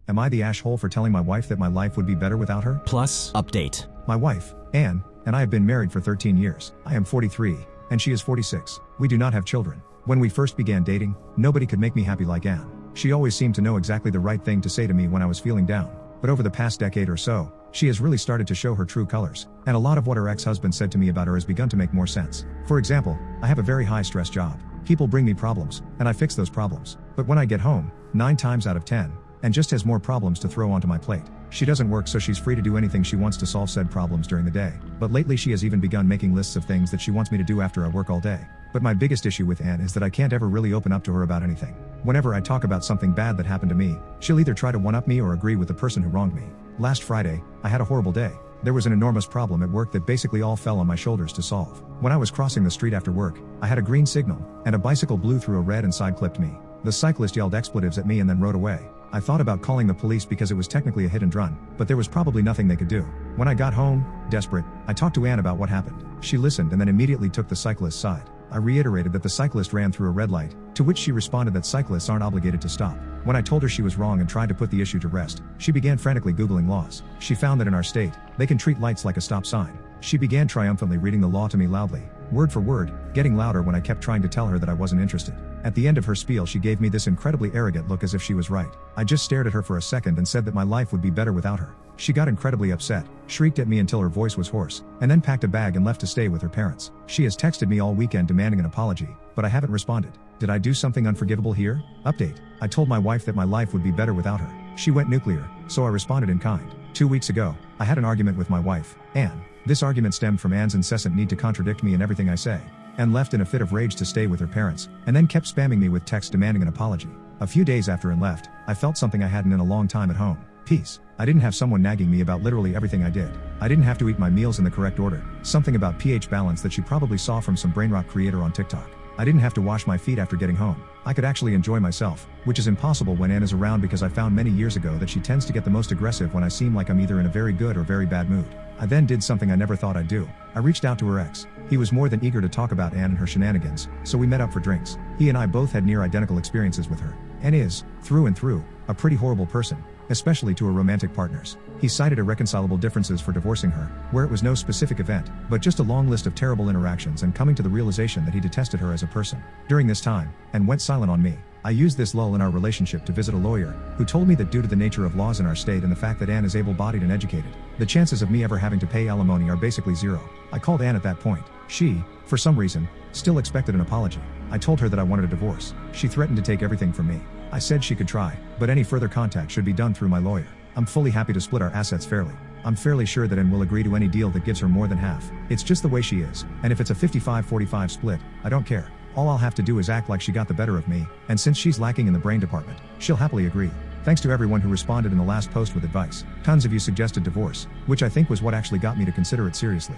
Am I the asshole for telling my wife that my life would be better without her? Plus, update. My wife, Anne, and I have been married for 13 years. I am 43, and she is 46. We do not have children. When we first began dating, nobody could make me happy like Anne. She always seemed to know exactly the right thing to say to me when I was feeling down. But over the past decade or so, she has really started to show her true colors, and a lot of what her ex-husband said to me about her has begun to make more sense. For example, I have a very high-stress job. People bring me problems, and I fix those problems. But when I get home, 9 times out of 10, and just has more problems to throw onto my plate. She doesn't work, so she's free to do anything she wants to solve said problems during the day. But lately she has even begun making lists of things that she wants me to do after I work all day. But my biggest issue with Anne is that I can't ever really open up to her about anything. Whenever I talk about something bad that happened to me, she'll either try to one-up me or agree with the person who wronged me. Last Friday, I had a horrible day. There was an enormous problem at work that basically all fell on my shoulders to solve. When I was crossing the street after work, I had a green signal, and a bicycle blew through a red and side-clipped me. The cyclist yelled expletives at me and then rode away. I thought about calling the police because it was technically a hit and run, but there was probably nothing they could do. When I got home, desperate, I talked to Anne about what happened. She listened and then immediately took the cyclist's side. I reiterated that the cyclist ran through a red light, to which she responded that cyclists aren't obligated to stop. When I told her she was wrong and tried to put the issue to rest, she began frantically Googling laws. She found that in our state, they can treat lights like a stop sign. She began triumphantly reading the law to me loudly, word for word, getting louder when I kept trying to tell her that I wasn't interested. At the end of her spiel, she gave me this incredibly arrogant look as if she was right. I just stared at her for a second and said that my life would be better without her. She got incredibly upset, shrieked at me until her voice was hoarse, and then packed a bag and left to stay with her parents. She has texted me all weekend demanding an apology, but I haven't responded. Did I do something unforgivable here? Update. I told my wife that my life would be better without her. She went nuclear, so I responded in kind. 2 weeks ago, I had an argument with my wife, Anne. This argument stemmed from Anne's incessant need to contradict me in everything I say. Anne left in a fit of rage to stay with her parents, and then kept spamming me with texts demanding an apology. A few days after Anne left, I felt something I hadn't in a long time at home. Peace. I didn't have someone nagging me about literally everything I did. I didn't have to eat my meals in the correct order, something about pH balance that she probably saw from some brainrot creator on TikTok. I didn't have to wash my feet after getting home. I could actually enjoy myself, which is impossible when Anne is around because I found many years ago that she tends to get the most aggressive when I seem like I'm either in a very good or very bad mood. I then did something I never thought I'd do. I reached out to her ex. He was more than eager to talk about Anne and her shenanigans, so we met up for drinks. He and I both had near identical experiences with her. Anne is, through and through, a pretty horrible person, especially to her romantic partners. He cited irreconcilable differences for divorcing her, where it was no specific event, but just a long list of terrible interactions and coming to the realization that he detested her as a person. During this time, Anne went silent on me. I used this lull in our relationship to visit a lawyer, who told me that due to the nature of laws in our state and the fact that Anne is able-bodied and educated, the chances of me ever having to pay alimony are basically zero. I called Anne at that point. She, for some reason, still expected an apology. I told her that I wanted a divorce. She threatened to take everything from me. I said she could try, but any further contact should be done through my lawyer. I'm fully happy to split our assets fairly. I'm fairly sure that Anne will agree to any deal that gives her more than half. It's just the way she is, and if it's a 55-45 split, I don't care. All I'll have to do is act like she got the better of me, and since she's lacking in the brain department, she'll happily agree. Thanks to everyone who responded in the last post with advice. Tons of you suggested divorce, which I think was what actually got me to consider it seriously.